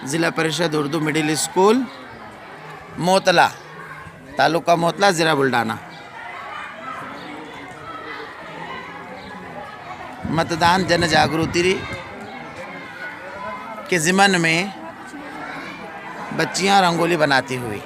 ज़िला परिषद Urdu middle school Motla, taluka Motla, ज़िला बुल्ढाना। मतदान जन जागृति के ज़िमन में बच्चियां रंगोली बनाती हुई।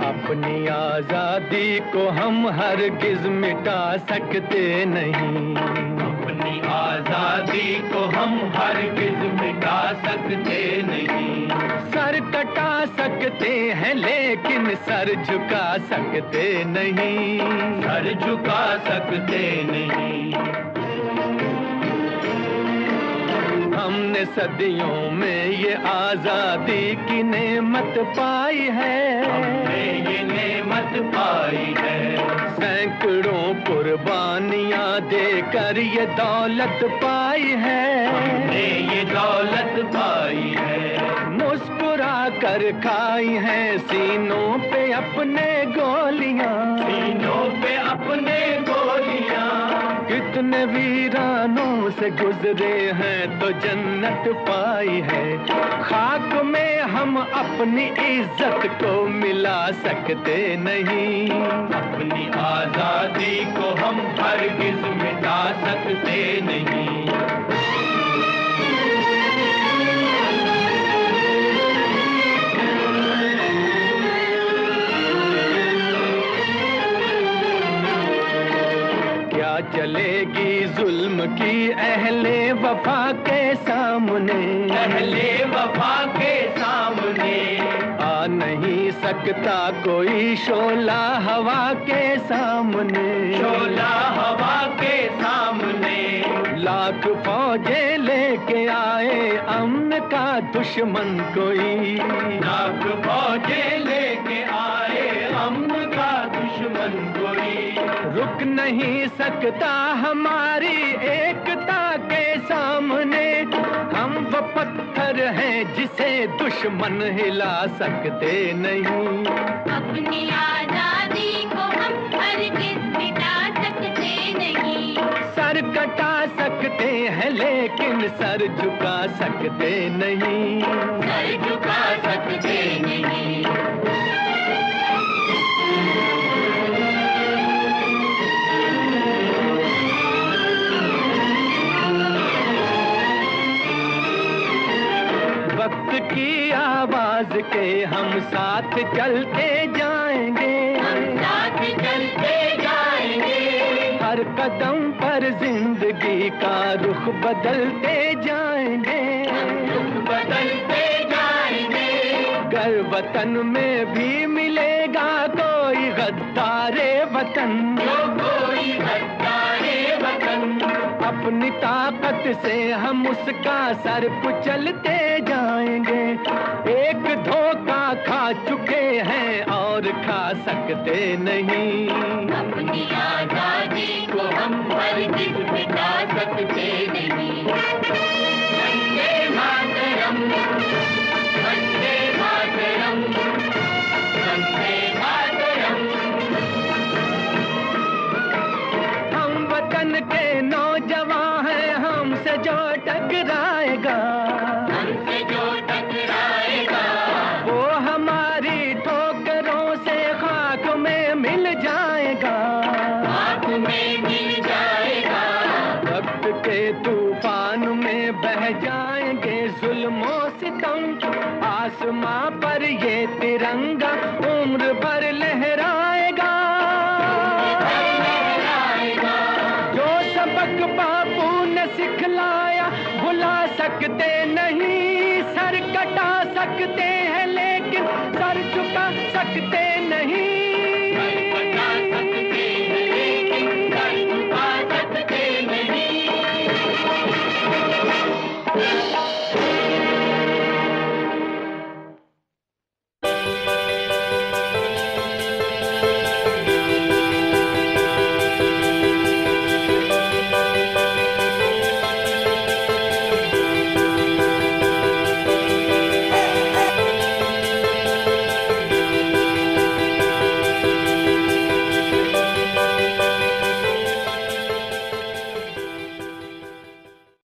अपनी आजादी को हम हरगिज मिटा सकते नहीं, अपनी आजादी को हम हरगिज मिटा सकते नहीं। सर कटा सकते हैं लेकिन सर झुका सकते नहीं, सर झुका सकते नहीं। हमने सदियों में ये आजादी की नेमत पाई है, हमने ये नेमत पाई है। सैकड़ों कुर्बानियां देकर ये दौलत पाई है, हमने ये दौलत पाई है। मुस्कुरा कर खाई हैं सीनों पे अपने गोलियां, सीनों पे अपने गोलियां। कितने वीरानों से गुजरे हैं तो जन्नत पाई है। खाक में हम अपनी इज्जत को मिला सकते नहीं, अपनी आजादी को हम हरगिज मिटा सकते नहीं। चलेगी जुल्म की अहले वफा के सामने, अहले वफा के सामने। आ नहीं सकता कोई शोला हवा के सामने, शोला हवा के सामने। लाख फौजें लेके आए अमन का दुश्मन कोई, लाख फौजें लेके आए अमन का दुश्मन कोई। रुक नहीं सकता हमारी एकता के सामने। हम वो पत्थर हैं जिसे दुश्मन हिला सकते नहीं। अपनी आजादी को हम हरगिज मिटा सकते नहीं। सर कटा सकते हैं लेकिन सर झुका सकते नहीं, सर झुका सकते नहीं। वक्त की आवाज के हम साथ चलते जाएंगे, हम साथ चलते जाएंगे। हर कदम पर जिंदगी का रुख बदलते जाएंगे, रुख बदलते जाएंगे। गर वतन में भी मिलेगा कोई गद्दारे वतन, जो कोई गद्दारे वतन। अपनी ताकत से हम उसका सर कुचलते जाएंगे। एक धोखा खा चुके हैं और खा सकते नहीं। अपनी आजादी को हम हरगिज मिटा सकते नहीं। वंदे मातरम, वंदे मातरम, वंदे मातरम। हम वतन के नौजवान हैं, हमसे जो टकराएगा, हमसे जो टकराएगा, वो हमारी ठोकरों से खाक में मिल जाएगा, खाक में मिल जाएगा। वक्त के तूफान सकते नहीं, सर कटा सकते हैं